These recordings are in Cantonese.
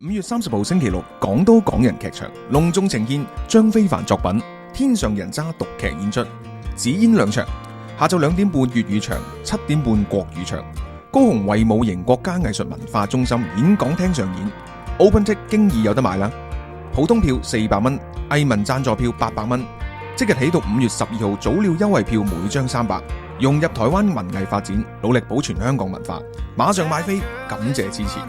5月30號星期六，港都港人劇場隆重呈現張非凡作品《天上人渣》獨劇演出，只演2場，下晝2點半粵語場，7點半國語場，高雄衛武營國家藝術文化中心演講廳上演。Open Ticket 經已有得買啦，普通票400蚊，藝文贊助票800蚊。即日起到5月12號，早鳥優惠票每張300，融入台灣文藝發展，努力保存香港文化。馬上買飛，感謝支持。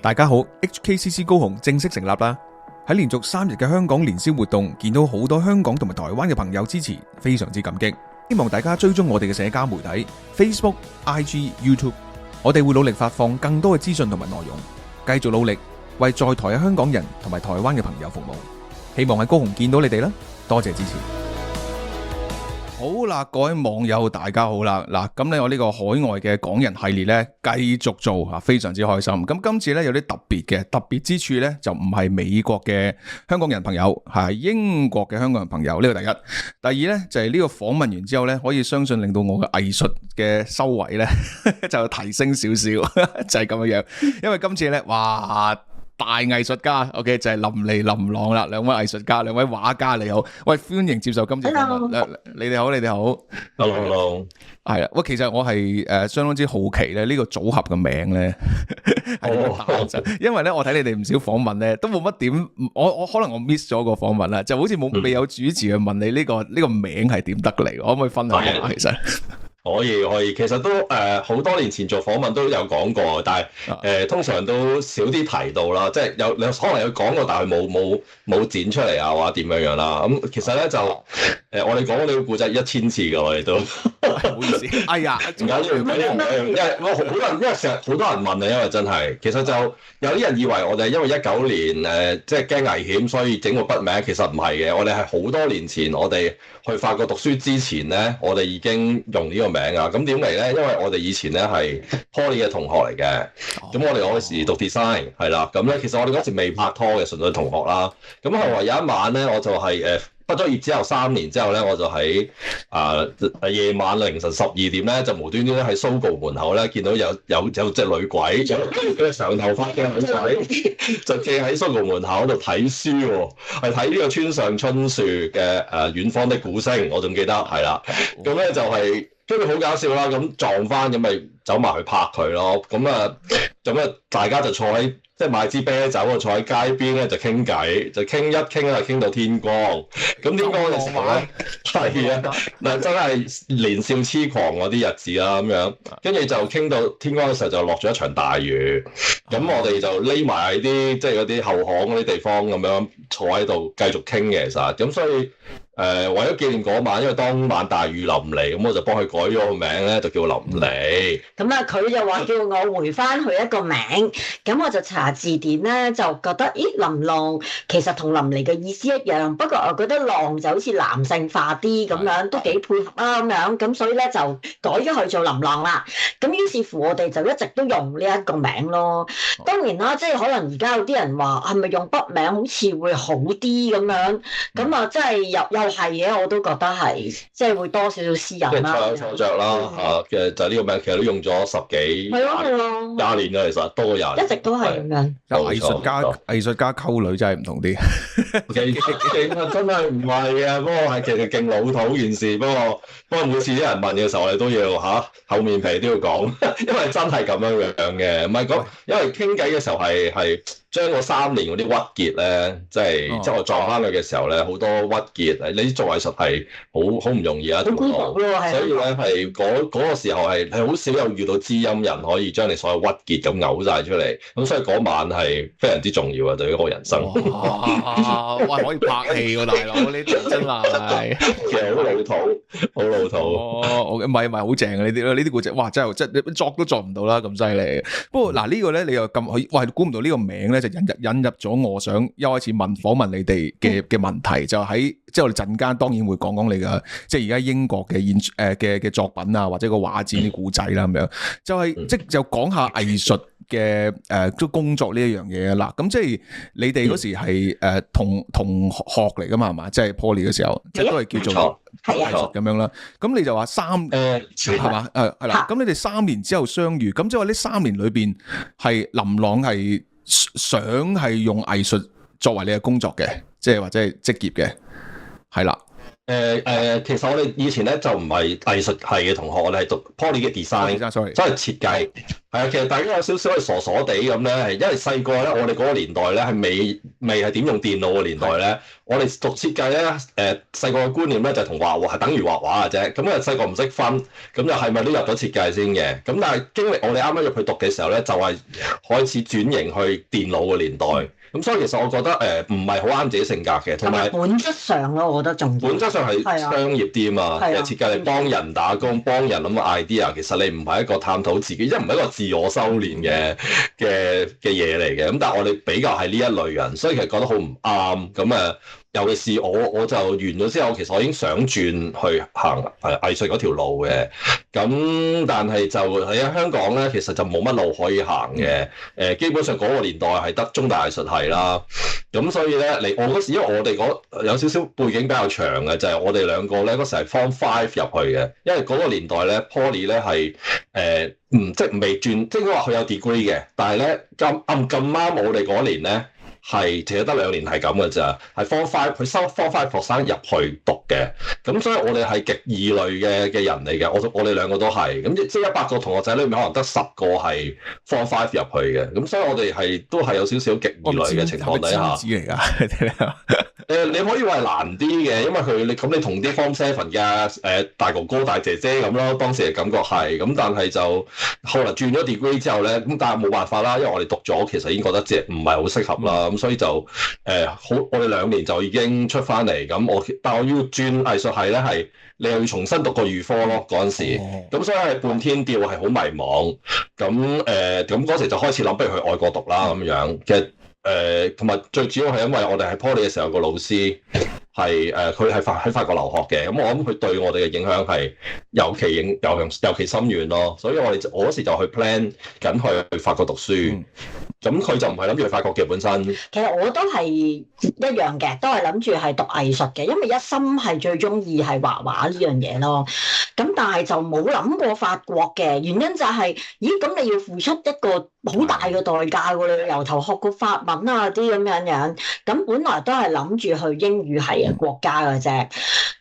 大家好 ，HKCC 高雄正式成立啦！喺連續3日嘅香港年宵活動，見到好多香港同埋台灣嘅朋友支持，非常之感激。希望大家追蹤我哋嘅社交媒體 Facebook、IG、YouTube， 我哋會努力發放更多嘅資訊同埋內容，繼續努力為在台嘅香港人同埋台灣嘅朋友服務。希望喺高雄見到你哋啦，多謝支持。好啦，各位網友大家好啦，嗱，咁咧我呢個海外嘅港人系列咧繼續做啊，非常之開心。咁今次咧有啲特別之處咧，就唔係美國嘅香港人朋友，係英國嘅香港人朋友，呢個第一。第二咧就係呢個訪問完之後咧，可以相信令到我嘅藝術嘅修為咧就提升少少，就係咁樣樣。因為今次咧，哇！大藝術家 ，OK 就係淋漓淋朗啦，兩位藝術家，兩位畫家，你好，喂，歡迎接受今次訪問。你哋好，你哋好 ，Hello，係啦，喂，其實我係相當之好奇咧，呢個組合嘅名咧係點樣誕生？因為咧我睇你哋唔少訪問咧，都冇乜點，我可能我 miss 咗個訪問啦，就好似未有主持去問你呢個名係點得嚟，可唔可以分享下？其實？可以，其實都好多年前做訪問都有講過，但係通常都少啲提到啦，即係有可能有講過，但係冇剪出嚟啊，或者點樣啦。咁其實咧就我哋講呢個故仔1000次㗎，我哋都唔好意思。哎呀，唔緊要，因為成日好多人問啊，因為真係其實就有啲人以為我哋因為19年即係驚危險，所以整個筆名，其實唔係嘅。我哋係好多年前，我哋去法國讀書之前咧，我哋已經用呢個名啊。咁點嚟咧？因為我哋以前咧係 Poly 嘅同學嚟嘅，咁我哋嗰時讀 design 係啦。咁咧其實我哋嗰時未拍拖嘅，純粹同學啦。咁後來有一晚咧，我就係畢咗業之後3年之後咧，我就喺夜晚凌晨12點咧，就無端端咧喺 Sogo 門口咧見到有隻女鬼，有長頭髮嘅女鬼，就企喺 Sogo 門口度睇書喎，係睇呢個村上春樹嘅遠方的鼓聲，我仲記得係啦。咁咧就係跟住好搞笑啦，咁撞翻咁咪走埋去拍佢咯。咁大家就坐喺即係買支啤酒啊，坐喺街邊咧就傾偈，就傾傾到天光。咁天光嘅時候咧，係啊，嗱真係年少痴狂嗰啲日子啦咁樣。跟住就傾到天光嘅時候就落咗一場大雨。咁我哋就匿埋喺啲即係嗰啲後巷嗰啲地方咁樣坐喺度繼續傾嘅，其實咁所以。為咗紀念嗰晚，因為當晚大雨淋嚟，咁我就幫佢改咗個名咧，就叫淋漓。咁啊，佢就話叫我回翻佢一個名，咁我就查字典咧，就覺得咦，淋浪其實同淋漓嘅意思一樣，不過我覺得浪就好似男性化啲咁樣，都幾配合啦咁樣，咁所以咧就改咗佢做淋浪啦。咁於是乎我哋就一直都用呢一個名咯。當然啦，即係可能而家有啲人話係咪用筆名好似會好啲咁樣，咁啊真係又係嘅，我都覺得係，即係會多少少私隱啦。即係錯著啦嚇，其實就係呢個名，其實都用咗10幾廿年啦，其實多過廿年。一直都係咁樣。藝術家溝女真係唔同啲。其實真係唔係嘅，不過係其實勁老土件事。不過每次啲人問嘅時候，我哋都要厚面皮都要講，因為真係咁樣嘅。唔係講，因為傾偈嘅時候係。將嗰3年嗰啲鬱結咧，即係我撞翻佢嘅時候咧，好多鬱結。你做藝術係好唔容易啊，所以咧係嗰個時候係好少有遇到知音人可以將你所有鬱結咁嘔晒出嚟。咁所以嗰晚係非常之重要啊，對於我人生。哇！可以拍戲喎，大佬，呢啲真係其實好老土，好老土。唔係好正嘅呢啲咯，呢啲故仔，哇！真係你作都作唔到啦，咁犀利。不過嗱，呢個咧你又咁，哇！估唔到呢個名咧就引入咗我想一開始訪問你哋嘅問題，就喺即係我哋陣間當然會講你嘅即係而家英國嘅嘅作品啊，或者個畫展啲故仔啦咁樣，就係即就講下藝術嘅都工作呢一樣嘢啦。咁即係你哋嗰時係同學嚟噶嘛，係嘛？即係 Poly 嘅時候，即係都係叫做藝術咁樣啦。咁你就話係嘛？係啦。咁你哋3年之後相遇，咁即係話呢3年裏邊係林朗係想係用藝術作為你嘅工作嘅，即係或者係職業嘅，係啦。其實我哋以前咧就唔係藝術系嘅同學，我哋係讀 Poly 嘅 design， 即係設計。係啊，其實大家有少少係傻傻地咁咧，係因為細個咧，我哋嗰個年代咧係未係點用電腦嘅年代咧，我哋讀設計咧，細個嘅觀念咧就同畫畫係等於畫畫嘅啫。咁啊細個唔識分，咁就係咪都入咗設計先嘅？咁但係經歷我哋啱啱入去讀嘅時候咧，就係開始轉型去電腦嘅年代。咁所以其實我覺得唔係好啱自己性格嘅，同埋本質上咯，我覺得仲本質上係商業啲啊嘛，設計你幫人打工，幫人諗個 idea， 其實你唔係一個探討自己，即係唔係一個自我修煉嘅嘢嚟嘅。咁但係我哋比較係呢一類人，所以其實覺得好唔啱。咁尤其是我就完咗之後，其實我已經想轉去行藝術嗰條路嘅。咁但係就喺香港咧，其實就冇乜路可以行嘅。基本上嗰個年代係得中大藝術系啦。咁所以咧，我嗰時因為我哋有少少背景比較長嘅，就係我哋兩個咧嗰時係 Form 5入去嘅。因為嗰個年代咧 Poly 咧係即係未轉，即係話佢有 degree 嘅，但係咧咁啱我哋嗰年咧。係，其實得2年係咁嘅咋，係 Form 5佢收 Form 5學生入去讀嘅，咁所以我哋係極異類嘅人嚟嘅，我哋兩個都係，咁即係100個同學仔裏面可能得10個係 Form 5入去嘅，咁所以我哋都係有少少極異類嘅情況底下。你可以話係難啲嘅，因為你同啲 Form 7嘅大哥哥大姐姐咁咯，當時嘅感覺係，咁但係就後來轉咗 degree 之後咧，咁但係冇辦法啦，因為我哋讀咗其實已經覺得即係唔係好適合啦，咁所以就我哋2年就已經出翻嚟，但我要轉藝術系咧係你又要重新讀個預科咯嗰陣時，咁所以係半天吊，係好迷茫，咁嗰時就開始諗不如去外國讀啦咁樣，其實。同埋最主要係因為我哋喺 Poly 嘅時候個老師係佢係喺法國留學嘅，咁我諗佢對我哋嘅影響係尤其深遠咯，所以我嗰時就去 plan 緊去法國讀書。咁佢就唔係諗住去法國嘅本身。其實我都係一樣嘅，都係諗住係讀藝術嘅，因為一心係最中意係畫畫呢樣嘢咯。咁但係就冇諗過法國嘅原因就係，咦咁你要付出一個好大嘅代價喎，你由頭學個法文啊啲咁樣。咁本來都係諗住去英語系嘅國家嘅啫。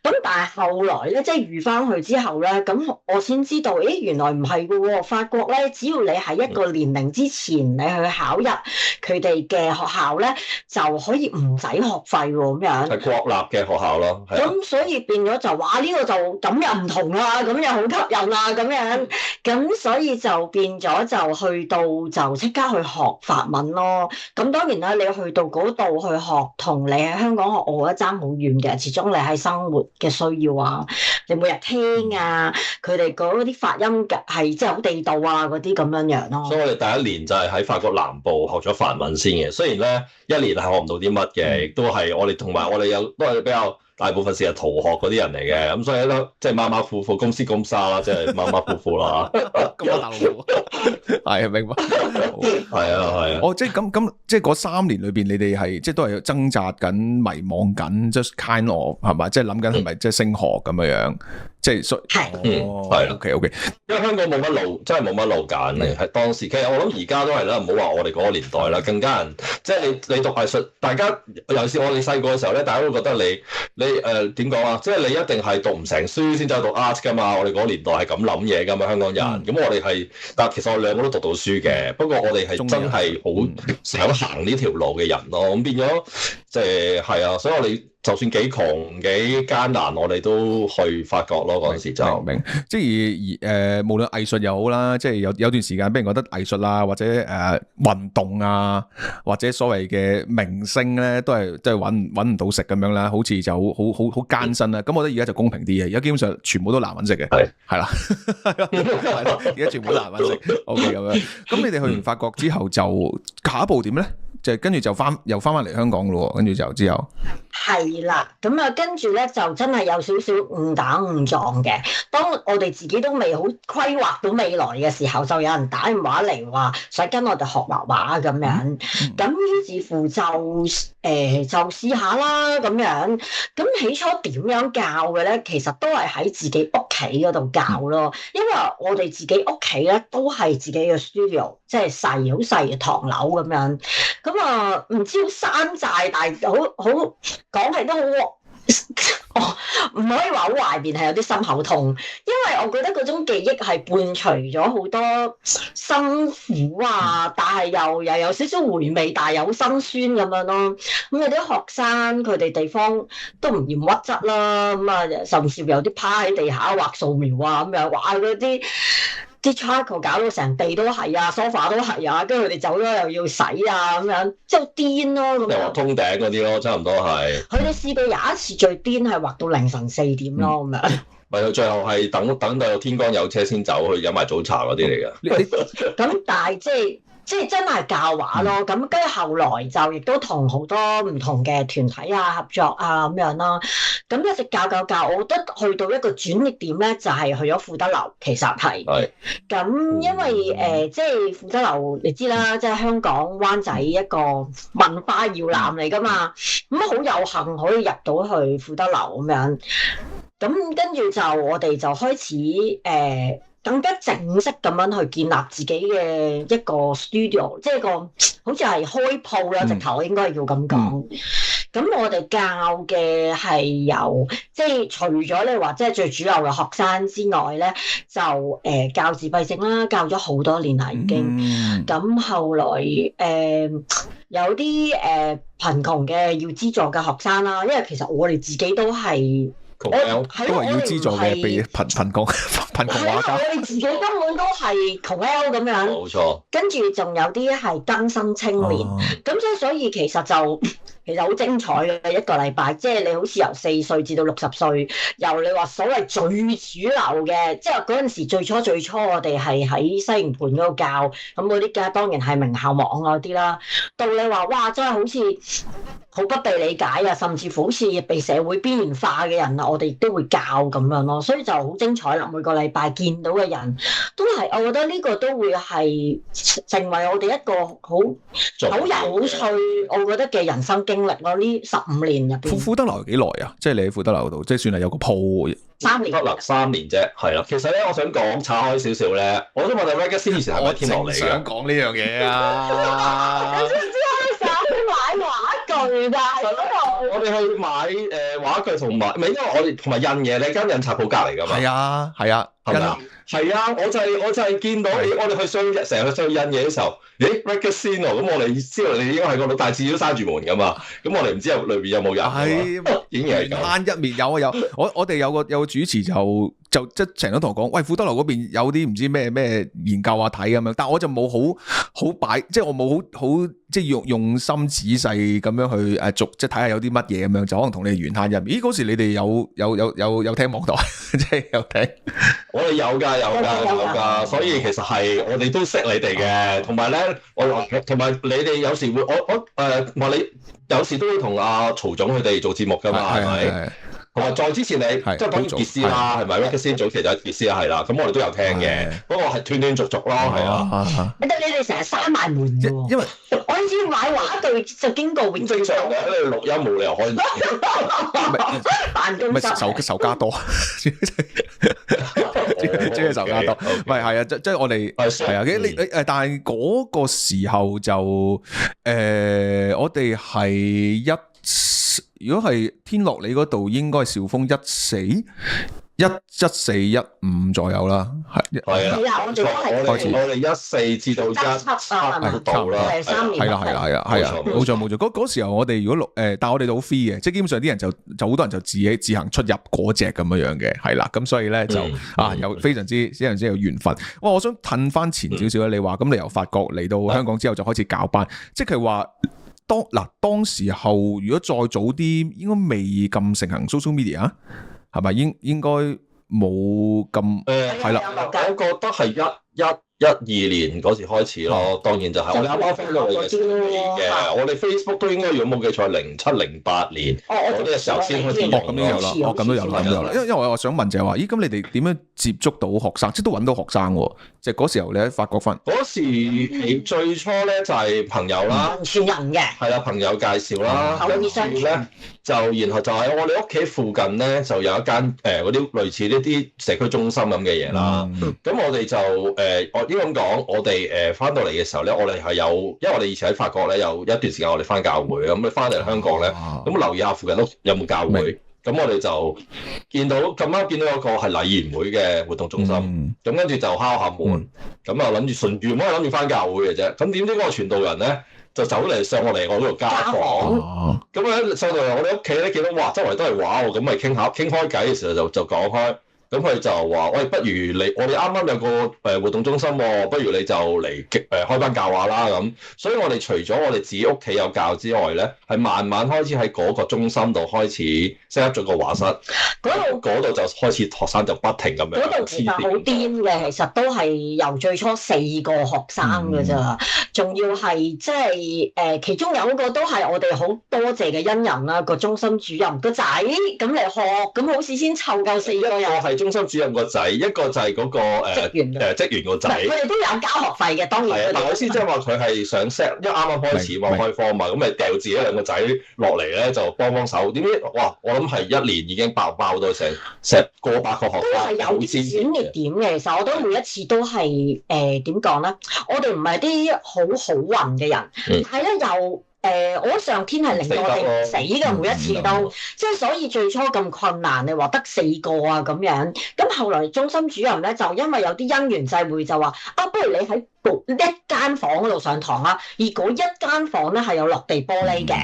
咁但係後來咧，即係遇翻去之後咧，咁我先知道，咦原來唔係嘅喎，法國咧，只要你喺一個年齡之前你去考入佢哋嘅學校咧，就可以唔使學費喎咁樣。係國立嘅學校咯。咁所以變咗就話呢個就咁又唔同啦，咁又好吸引啦咁樣。咁所以就變咗就去到就即刻去學法文咯。咁當然啦，你去到嗰度去學，同你喺香港學，我覺得爭好遠嘅。始終你喺生活嘅需要啊，你每日聽啊，佢哋嗰啲發音嘅係即係好地道啊嗰啲咁樣咯。所以我哋第1年就係喺法國南部學咗法文先嘅，雖然咧1年係學唔到啲乜嘅，亦都係我哋同埋我哋都係比較大部分時係逃學嗰啲人嚟嘅，咁所以咧即係馬馬虎虎公司公沙啦，即係馬馬虎虎啦。咁啊大佬，係明白。係啊。即係咁，即係嗰3年裏邊，你哋係即係都係掙扎緊、迷茫緊，just kind of 係嘛？即係諗緊係咪即係升學咁樣？即係係 OK。因為香港冇乜路，真係冇乜路揀嘅。係當時，其實我諗而家都係啦，唔好話我哋嗰個年代啦，更加人即係你讀藝術，大家尤其是我哋細個嘅時候咧，大家都覺得你點講啊？即係你一定係讀唔成書先走去讀 art 噶嘛？我哋嗰個年代係咁諗嘢噶嘛，香港人。咁我哋係，但其實我哋兩個都讀到書嘅，不過我哋係真係好想行呢條路嘅人咯。咁變咗即係啊，所以我哋。就算幾窮幾艱難，我哋都去法國咯。嗰陣時就明，即係無論藝術又好啦，即係有段時間俾人覺得藝術啊，或者運動啊，或者所謂嘅明星咧，都係揾唔到食咁樣啦，好似就好艱辛啦。咁我覺得而家就公平啲嘅，而家基本上全部都難揾食嘅，係啦，係咯，而家全部都難揾食。OK 咁樣。咁你哋去完法國之後就下一步點咧？就跟住就又翻嚟香港咯，跟住就之後係啦，咁啊跟住咧就真係有少少誤打誤撞嘅。當我哋自己都未好規劃到未來嘅時候，就有人打電話嚟話想跟我哋學畫畫咁樣。咁於是乎就就試下啦咁樣。咁起初點樣教嘅咧？其實都係喺自己屋企嗰度教咯，因為我哋自己屋企咧都係自己嘅 studio， 即係細好細嘅唐樓咁樣。咁啊唔知好山寨，但係好講係都好，唔可以話好懷念，係有啲心口痛，因為我覺得嗰種記憶係伴隨咗好多辛苦啊，但係又有少少回味，但係又好辛酸咁樣咯。咁有啲學生佢哋地方都唔嫌屈質啦，咁啊甚至有啲趴喺地下畫素描啊咁樣，哇嗰啲 charcoal 搞到成地都係啊，sofa 都係啊，跟住佢哋走咗又要洗啊咁樣，即係好癲咯咁樣。通頂嗰啲咯，差唔多係。佢哋試過有一次最癲係畫到凌晨4點咯咁樣。咪到最後係等到天光有車先走去飲埋早茶嗰啲嚟嘅。咁但係即係真係教畫咯，咁跟住後來就亦都同好多唔同嘅團體啊合作啊咁樣啦，咁一直教，我覺得去到一個轉捩點咧，就係去咗富德樓，其實係。係。咁因為即係富德樓，你知啦，即係香港灣仔一個文化搖籃嚟㗎嘛，咁好有幸可以入到去富德樓咁樣，咁跟住就我哋就開始更加正式咁樣去建立自己嘅一個 studio， 即係個好似係開鋪啦，直頭應該要咁講。咁我哋教嘅係由即係除咗你話即係最主流嘅學生之外咧，就教自閉症啦，教咗好多年啦已經。咁後來有啲貧窮嘅要資助嘅學生啦，因為其實我哋自己都係。都係要資助嘅，被貧窮畫家。我哋自己根本都係窮 L 咁樣。冇錯。跟住仲有啲係更生青年，咁所以其實好精彩嘅一個禮拜，即係你好似由4歲至到60歲，由你話所謂最主流嘅，即係嗰陣時最初我哋係喺西營盤嗰度教，咁嗰啲嘅當然係名校網嗰啲啦。到你話哇，真係好似好不被理解啊，甚至乎好似被社會邊緣化嘅人啊，我哋亦都會教咁樣咯，所以就好精彩啦。每個禮拜見到嘅人都係，我覺得呢個都會係成為我哋一個好有趣，我覺得嘅人生經歷咯。呢15年入邊，富德樓幾耐啊？即係你喺富德樓度，即係算係有個鋪。3年。富德樓3年啫，係啦。其實咧，我想講拆開少少咧，我都問下 Reggie 先以前係咪天樂嚟嘅？想講呢樣嘢啊！你知唔知我成日去買畫具㗎？我哋去買畫具同埋，唔係因為我哋同埋印嘢，你間印刷鋪隔離㗎嘛？係啊，係啊，係咪啊？係啊，我就係見到你，我哋去成日去商印嘢嘅時候，咦 Reggie 先喎，咁我哋知道你應該喺嗰度，但係至少閂住門㗎嘛，咁我哋唔知入裏邊有冇人。係，竟然係咁。攤一面有啊有，我哋有個主持就即係成日都同我講，喂，富德樓嗰邊有啲唔知咩研究啊睇咁樣，但係我就冇好擺，即係我冇好即係用心仔細咁樣去即係睇下有啲乜嘢咁樣，就可能同你哋緣攤一面。咦，嗰時你哋有聽網台，即係有聽？我哋有㗎，所以其實係我哋都識你哋嘅，同埋咧，同埋你哋有時會話你有時都會同阿曹總佢哋做節目㗎嘛，係咪？同埋再之前你即係當然傑斯啦，係咪 Reggie 先早期就係傑斯啦，係啦，咁我哋都有聽嘅，不過係斷斷續續咯，係啊。你哋成日閂埋門㗎，因為我以前買畫具就經過永正常嘅，你錄音冇理由開。辦公室仇家多，即係仇家多，唔係係啊，即係我哋係啊，你但係嗰個時候就我哋係如果係天樂你嗰度，應該係兆豐1415左右啦，係啊，我哋14至到17度啦，係啦，冇錯，嗰時候我哋如果但係我哋都好 free 嘅，即係基本上啲人就好多人就自行出入嗰隻咁樣嘅，係啦，咁所以咧就有非常之有緣分。哇，我想褪翻前少少咧，你話咁你由法國嚟到香港之後就開始搞班，即係話。當時候如果再早啲，應該未咁盛行 social media 係咪？應該冇咁係啦。我覺得係12年嗰時開始咯，當然就係我哋啱啱翻到嚟嘅嘅，我哋 Facebook 都應該如果冇記錯07、08年嗰啲時候先開始用咁都有啦，咁都有啦，因為我想問就係話，咦咁你哋點樣接觸到學生，即係都揾到學生喎？即係嗰時候你喺法國分嗰時最初咧就係朋友啦，傳人嘅係啦，朋友介紹啦，跟住咧然後就喺我哋屋企附近咧就有一間嗰啲類似呢啲社區中心咁嘅嘢啦，咁我哋就我應該咁講，我哋翻到嚟嘅時候咧，我哋係有，因為我哋以前喺法國咧有一段時間我哋翻教會，咁你翻嚟香港咧，咁留意下附近都有冇教會，咁我哋就見到咁啱見到一個係禮賢會嘅活動中心，咁跟住就敲下門，咁啊諗住順便，我係諗住翻教會嘅啫，咁點知嗰個傳道人咧就走嚟上我哋我嗰度家訪，咁咧上到嚟我哋屋企咧見到哇周圍都係畫喎，咁咪傾開偈嘅時候就講開。咁佢就話：喂，不如我哋啱啱有個活動中心喎，不如你就嚟開班教畫啦咁。所以我哋除咗我哋自己屋企有教之外咧，係慢慢開始喺嗰個中心度開始 set up 咗個畫室。嗰度就開始學生就不停咁樣。嗰度其實好癲嘅，其實都係由最初4個學生㗎咋，仲要係即係其中有一個都係我哋好多謝嘅恩人啦，個中心主任個仔咁嚟學，咁好似先湊夠4個人。中心主任個仔，一個就係嗰個職員個仔。佢哋都有交學費嘅，當然。係啊，但我意思即係話佢係想 set，因為啱啱開始嘛開課嘛，咁咪掉自己2個仔落嚟咧，就幫手。點知哇！我諗係1年已經爆到成過百個學生。都係有轉捩點嘅，其實我覺得每一次都係點講咧？我哋唔係啲好運嘅人，但係咧又。我上天係令到我哋唔死嘅，每一次都，即係所以最初咁困難，你話得4個啊咁樣，咁後來中心主任咧就因為有啲因緣際會就話不如你喺一間房嗰度上堂啦，而嗰一間房咧係有落地玻璃嘅，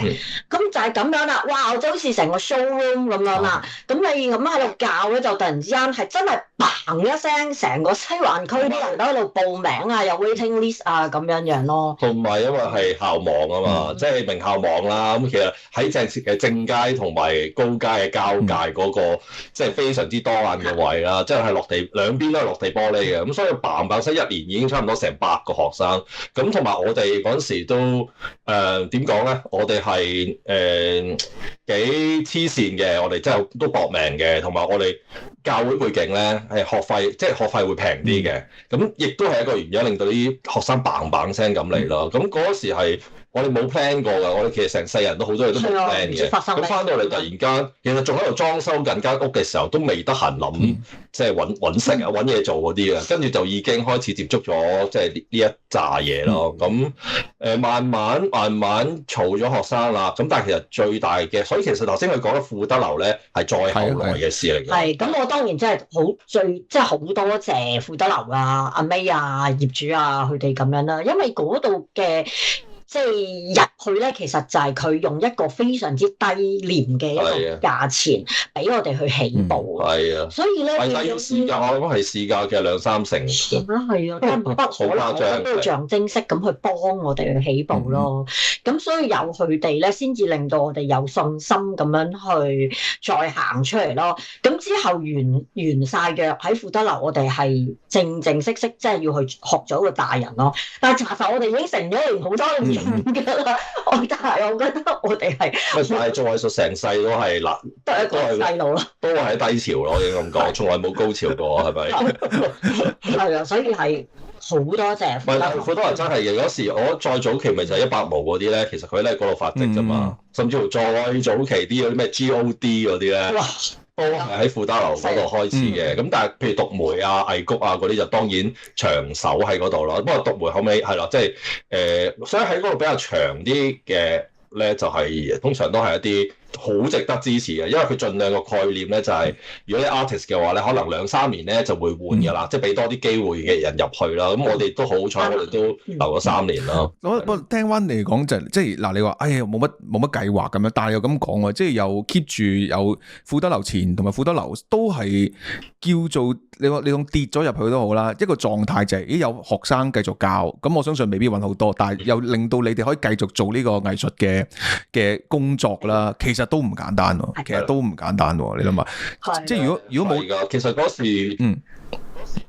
咁就係咁樣啦，哇！就好似成個 showroom 咁樣啦，咁你咁喺度教咧，就突然之間係真係嘭一聲，成個西環區啲人都喺度報名啊，有 waiting list 啊咁樣咯。同埋因為係校網啊嘛，即係名校網啦，咁其實喺正街同埋高街嘅交界嗰個，即係非常之多眼嘅位啦，即係落地兩邊都係落地玻璃嘅，咁所以嘭聲1年已經差唔多成8個學生，咁同埋我哋嗰陣時都點講咧？我哋係幾黐線嘅，我哋真係都搏命嘅，同埋我哋教會背景咧係學費，即係學費會平啲嘅，咁亦都係一個原因令到啲學生嘭聲咁嚟咯。咁嗰時係我哋冇 plan 過㗎，我哋其實成世人都好多嘢都冇 plan 嘅。咁翻到嚟突然間，其實仲喺度裝修緊間屋嘅時候，都未得閒諗，即係揾食啊、揾嘢做嗰啲啊，跟住就已經開始接觸咗即係呢一紮嘢咯。咁慢慢儲咗學生啦。咁但係其實最大嘅，所以其實頭先佢講嘅富德樓咧係再後來嘅事嚟嘅。係咁，我當然真係即係好多謝富德樓啊、阿 May 啊、業主啊佢哋咁樣啦，因為嗰度嘅。即係入去咧，其實就係佢用一個非常之低廉嘅一個價錢俾我哋去起步。係啊，所以咧，係市價，我諗係市價嘅2-3成。係啊，真係不可能，我都象徵式咁去幫我哋去起步咯。咁所以有佢哋咧，先至令到我哋有信心咁樣去再行出嚟咯。咁之後完晒約喺富德樓，我哋係正式即係要去學咗個大人咯。但係查實我哋已經成咗年好多年。㗎啦，但係我覺得我哋係，但係做藝術成世都係嗱，都係一個細路咯，都係低潮咯，應該咁講，從來冇高潮過，係咪？係啊，所以係好多謝。唔係，好多人真係嘅。嗰時我再早期咪就係100毛嗰啲咧，其實佢咧嗰度發跡啫嘛，甚至乎再早期啲嗰啲咩 GOD 嗰啲咧。都係喺富德樓嗰度開始嘅，咁但係譬如獨梅啊、藝谷啊嗰啲就當然長手喺嗰度啦。不過獨梅後尾係啦，即係所以喺嗰度比較長啲嘅咧，就係通常都係一啲好值得支持嘅，因為佢盡量個概念咧就係，如果你 artist 嘅話咧，可能2-3年咧就會換㗎啦，即係俾多啲機會嘅人入去啦。咁我哋都好彩，我哋都留咗3年啦。不過聽翻嚟講就即係嗱，你話哎呀冇乜計劃咁樣，但係又咁講喎，即係又 keep 住有富德樓前同埋富德樓都係叫做你講跌咗入去都好啦，一個狀態就係有學生繼續教，咁我相信未必揾好多，但係又令到你哋可以繼續做呢個藝術嘅工作啦。其實都唔簡單喎，其實都唔簡單喎，你諗下，即係如果冇，其實嗰時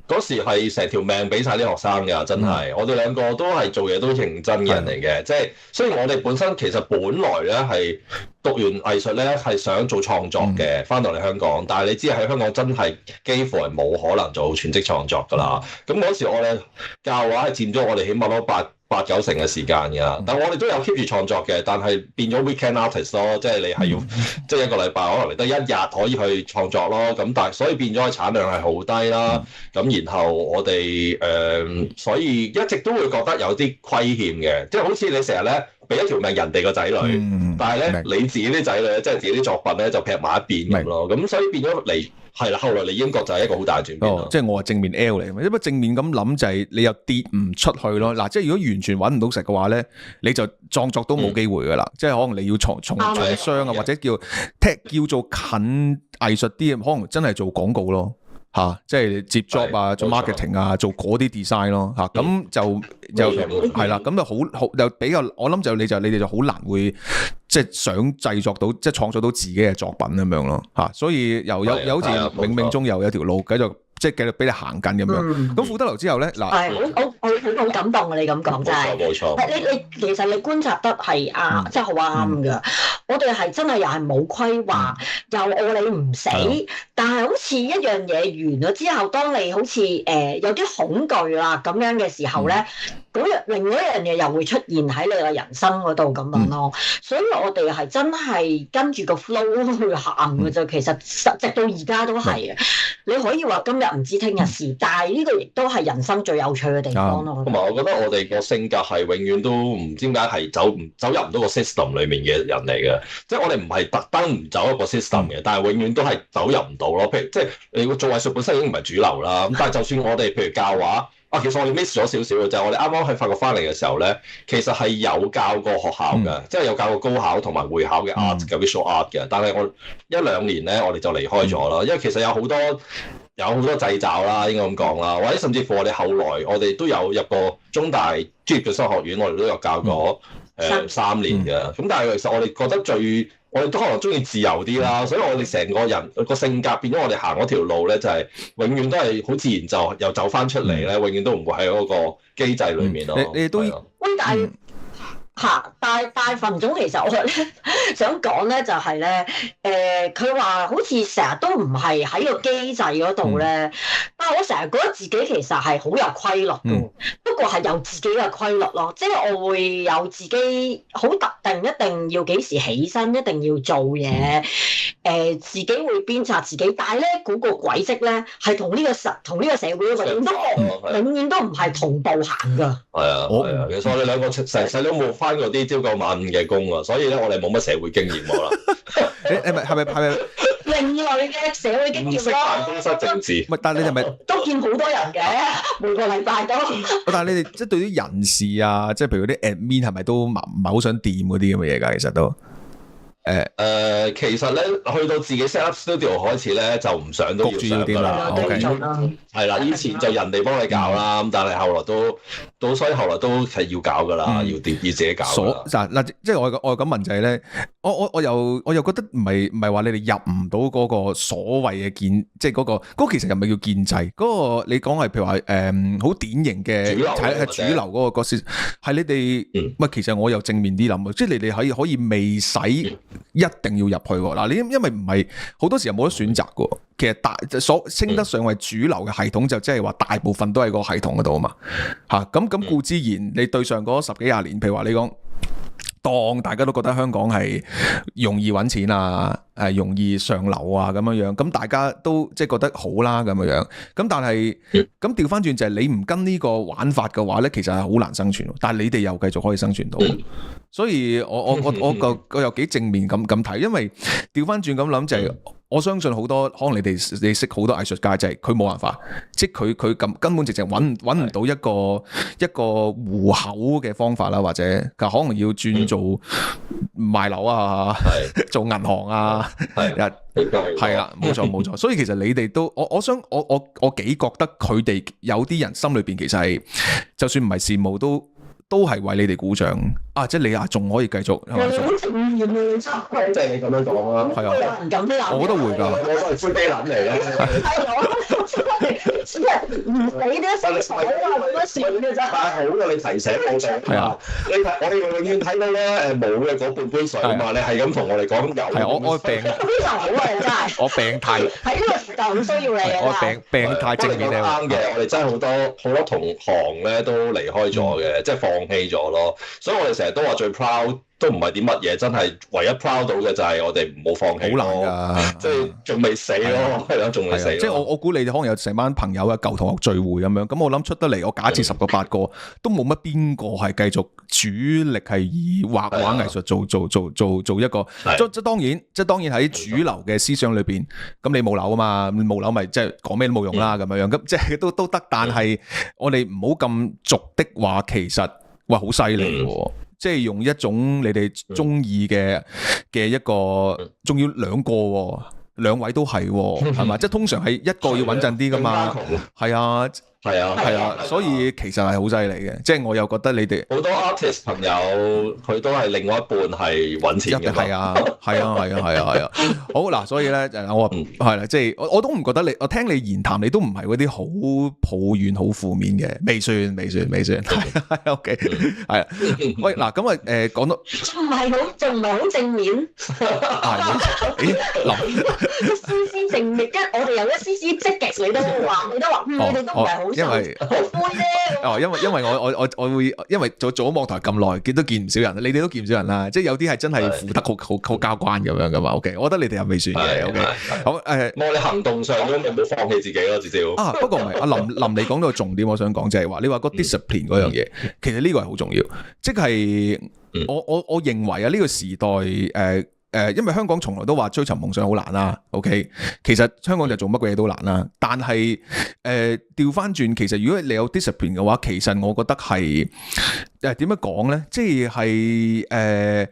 嗰時係成條命俾晒啲學生㗎，真係。我哋兩個都係做嘢都認真嘅人嚟嘅，即係雖然我哋本身其實本來咧係讀完藝術咧係想做創作嘅，翻到嚟香港，但係你知喺香港真係幾乎係冇可能做全職創作㗎啦。咁嗰時我哋教畫係佔咗我哋起碼都八九成嘅時間㗎，但我哋都有 keep 住創作嘅，但係變咗 weekend artist 咯，即係你係要即係一個禮拜可能你得一日可以去創作咯，咁但係所以變咗產量係好低啦，咁然後我哋所以一直都會覺得有啲虧欠嘅，即係好似你成日咧俾一條命人哋個仔女，但係咧你自己啲仔女即係自己啲作品咧就劈埋一邊咁咯，咁所以變咗你。係啦，後來嚟英國就係一個好大轉變。即係我係正面 L 嚟，因為正面咁諗就係你又跌唔出去咯。嗱，即係如果完全揾唔到食嘅話咧，你就創作都冇機會噶啦。即係可能你要從商啊，或者叫做近藝術啲，可能真係做廣告咯。即係接 job 啊，做 marketing 啊，做嗰啲 design 咯，咁就係啦，咁就好就比較，我諗就你哋就好難會即係想製作到即係創作到自己嘅作品咁樣咯，所以又有好似冥冥中又有條路繼續。即係繼續俾你行緊咁樣。咁富德樓之後咧，嗱，係好感動啊！你咁講真係，冇錯。你其實你觀察得係啱，真係好啱㗎。我哋係真係又係冇規劃，又餓你唔死，但係好似一樣嘢完咗之後，當你好似有啲恐懼啦咁樣嘅時候咧，另外一樣嘢又會出現喺你嘅人生嗰度咁樣咯。所以我哋係真係跟住個 flow 去行㗎啫。其實直到而家都係啊。你可以話今日唔知聽日事，但係呢個亦都係人生最有趣嘅地方咯。同埋我覺得我哋個性格係永遠都唔知點解係走入唔到個 system 裡面嘅人嚟嘅，即係我哋唔係特登唔走一個 system 嘅，但係永遠都係走入唔到咯。譬如即係你做藝術本身已經唔係主流啦，咁但係就算我哋譬如教畫。其實我哋 miss 咗少少嘅就係我哋啱啱喺法國翻嚟嘅時候咧，其實係有教過學校嘅，即係有教過高考同埋會考嘅 art 嘅 visual art 嘅。但係我1-2年咧，我哋就離開咗啦，因為其實有好多掣肘啦，應該咁講啦，或者甚至乎我哋後來我哋都有入過中大專業嘅商學院，我哋都有教過3年嘅。咁但係其實我哋覺得我哋都可能中意自由啲啦，所以我哋成個人個性格變咗，我哋行嗰條路咧就係永遠都係好自然就又走翻出嚟咧，永遠都唔會喺嗰個機制裏面咯。你哋都但係馮總其實我咧想講咧就係咧，佢話好似成日都唔係喺個機制嗰度咧，但係我成日覺得自己其實係好有規律嘅，不過係有自己嘅規律咯，即係我會有自己好特定，一定要幾時起身，一定要做嘢，自己會鞭策自己，但係咧嗰個軌跡咧係同呢個社會永遠都唔係同步行㗎。係啊，其實我哋兩個成世都冇翻過啲朝九晚5嘅工啊，所以咧我哋冇乜社會經驗喎啦。係咪另類嘅社會經驗咯？唔識辦公室政治。但係你哋咪都見好多人嘅，每個禮拜都。但係你哋即係對啲人事啊，即係譬如嗰啲 admin 係咪都唔係好想掂嗰啲咁嘅嘢㗎？其實都。其實咧，去到自己 set up studio 開始咧，就唔想都要上㗎啦。係啦，以前就人哋幫你搞啦，咁但係後來所以後來都係要搞㗎啦，要自己搞㗎。嗱，即係我咁問就係咧，我又覺得唔係話你哋入唔到嗰個所謂嘅建，即係嗰個其實又唔係叫建制，嗰個你講係譬如話好典型嘅係主流嗰個角色，係你哋其實我又正面啲諗，即係你哋可以未使一定要入去喎。嗱，你因為唔係好多時候冇得選擇㗎。其實所稱得上為主流嘅系統，就即係話大部分都喺個系統嗰度啊嘛，咁固之然，你對上嗰10幾20年，譬如話你講，當大家都覺得香港係容易揾錢啊，容易上樓啊咁樣，咁大家都即係覺得好啦咁樣，咁但係咁調翻轉就係你唔跟呢個玩法嘅話咧，其實係好難生存，但係你哋又繼續可以生存到，所以我又幾正面咁睇，因為調翻轉咁諗就係。我相信好多可能你識好多藝術家，就係佢冇辦法，即係佢根本直情揾唔到一個糊口嘅方法啦，或者佢可能要轉做賣樓啊，做銀行啊，係啦，冇錯。所以其實你哋都我幾覺得佢哋有啲人心裏邊其實係，就算唔係羨慕都係為你哋鼓掌啊！即係你仲可以繼續係咪？即係你咁樣講啦，係啊，我覺得會㗎，我都係灰機撚嚟嘅。只係唔理啲身材啊咁樣算嘅啫。好嘅，你提醒我哋。係啊，你睇我哋永遠睇到咧冇嘅嗰半杯水啊嘛，你係咁同我哋講有。係我病，非常好啊！真係。我病態。喺呢個時代好需要你啊！我病態正面啊！啱嘅，我哋真係好多同行咧都離開咗嘅，即係放棄咗咯。所以我哋成日都話最 proud 都唔係啲乜嘢，真係唯一 proud 到嘅就係我哋唔好放棄。好難㗎，即係仲未死咯，係咯，仲未死。即係我估你哋可能有成班朋友啊、舊同學聚會咁樣，咁我諗出得嚟，我假設10個8個都冇乜邊個係繼續主力係以畫畫藝術做一個。即係當然喺主流嘅思想裏邊，咁你冇樓啊嘛，冇樓咪即係講咩都冇用啦咁樣，咁即係都得，但係我哋唔好咁俗的話，其實哇好犀利喎！即係用一種你哋中意嘅一個，仲要兩位都係係嘛？即係通常係一個要穩陣啲噶嘛，係啊。係啊，所以其實係好犀利嘅，即係我又覺得你哋好多 artist 朋友佢都係另外一半係揾錢嘅，係啊，好嗱，所以咧我係啦，即係我都唔覺得你，我聽你言談你都唔係嗰啲好抱怨、好負面嘅，未算，OK， 係啊，喂嗱咁啊講到仲唔係好正面，絲絲正面，跟我哋有一絲絲積極，你都話你哋都唔係好。因為因為我會因為做咗網台咁耐，都見唔少人，你哋都見唔少人啦。即係有啲係真係負得好交關咁樣噶嘛。OK， 我覺得你哋又未算嘅。OK， 好我哋行動上都冇放棄自己咯，至少。不過唔係，阿林你講到重點，我想講就係話，你話個 discipline 嗰樣嘢，其實呢個係好重要。即係我認為啊，呢個時代因為香港從來都話追尋夢想好難啦，OK， 其實香港就做乜鬼嘢都難啦。但係調翻轉，其實如果你有 discipline 嘅話，其實我覺得係點樣講咧？即係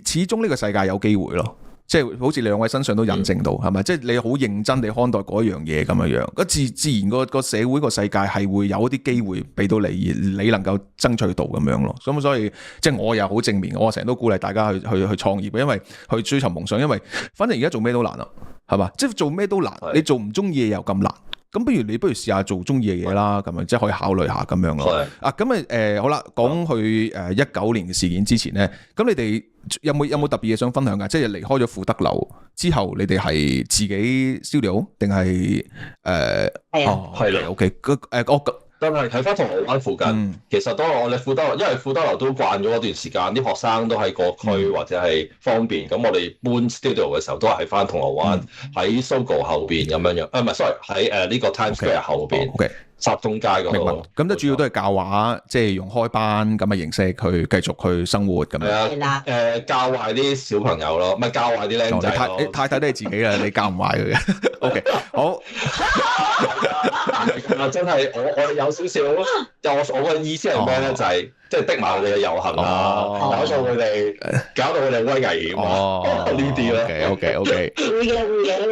始終呢個世界有機會咯。即係好似你兩位身上都印證到，係咪？即係你好認真地看待嗰樣嘢咁樣樣，自然個社會個世界係會有一啲機會俾到你，而你能夠爭取到咁樣咯。咁所以即係我又好正面，我成日都鼓勵大家去創業，因為去追尋夢想，因為反正而家做咩都難啦，係嘛？即係做咩都難，你做唔中意嘅又咁難。咁不如試下做中意嘅嘢啦，咁樣即係可以考慮下咁樣咯。咁好啦，講去19年嘅事件之前咧，咁你哋有冇特別嘢想分享㗎？即係離開咗富德樓之後，你哋係自己 studio 定係係啦 ，OK， 但係睇翻銅鑼灣附近，其實都我哋富德樓，因為富德樓都慣咗嗰段時間，啲學生都喺個區或者係方便。咁我哋搬 studio 嘅時候，都係翻銅鑼灣喺 Sogo 後邊咁樣樣。唔係 sorry，喺呢個 Times Square 後邊，集中街嗰度。咁即係主要都係教畫，即係用開班咁嘅形式去繼續去生活咁樣。係啦，教壞啲小朋友咯，唔係教壞啲僆仔咯。你太都係自己啦，你教唔壞佢嘅。OK， 好。真係我哋有少少，我嘅意思係咩咧？就係即係逼埋佢哋嘅遊行啊，搞到佢哋威危險啊！呢啲咧，OK， 會嘅，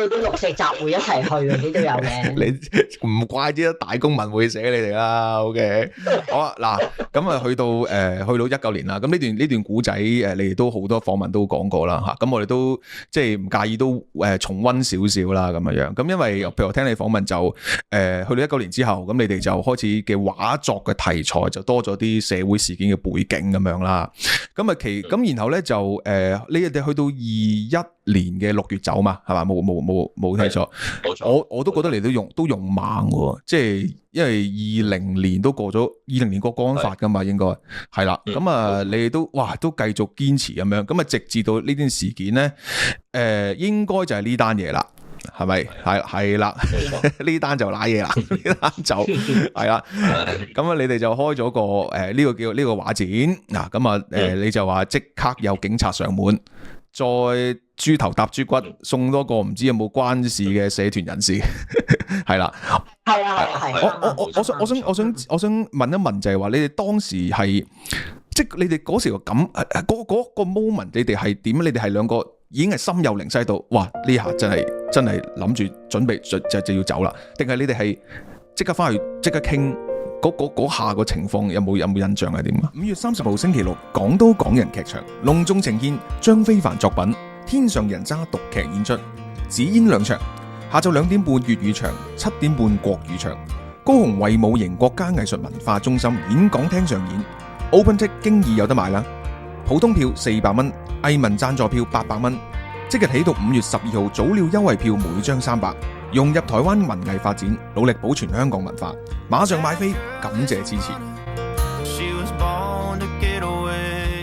啲綠色集會一齊去嗰啲都有嘅。你唔怪之得大公民會寫你哋啦。OK， 好啊，嗱，咁啊去到19年啦。咁呢段古仔你哋都好多訪問都講過啦嚇。咁我哋都即係唔介意都重溫少少啦咁樣。咁因為譬如我聽你訪問就去到19年之後，咁你哋就開始嘅畫作嘅題材就多咗啲社會事件嘅背景咁樣啦。咁然後咧就你哋去到21年嘅6月走嘛，係嘛？冇睇錯。冇錯。我都覺得你都用猛喎，即係因為20年都過咗，20年過國安法噶嘛，應該係啦。咁啊，你哋都繼續堅持咁樣，咁啊直至到呢件事件咧，應該就係呢單嘢啦。係咪？係啦，呢單就瀨嘢啦，呢單就係啦。咁啊，你哋就開咗個呢個叫呢個畫展嗱。咁啊，你就話即刻有警察上門，再豬頭搭豬骨，送多個唔知有冇關事嘅社團人士，係啦。係啊，我想問一問，就係話你哋當時係即係你哋嗰時個個 moment， 你哋係點？你哋係兩個已經係心有靈犀到，哇！呢下真係諗住準備就要走啦，定係你哋係即刻翻去即刻傾嗰下個情況有冇印象係點啊？5月30號星期六，港都港人劇場隆重呈現張非凡作品《天上人渣》獨劇演出，只演2場。下晝2點半粵語場，7點半國語場。高雄衛武營國家藝術文化中心演講廳上演 ，OpenTix 經已有得買啦。普通票400蚊，藝文贊助票800蚊。即日起到5月12號早鳥優惠票每張300，融入台灣文藝發展，努力保存香港文化。馬上買飛，感謝支持。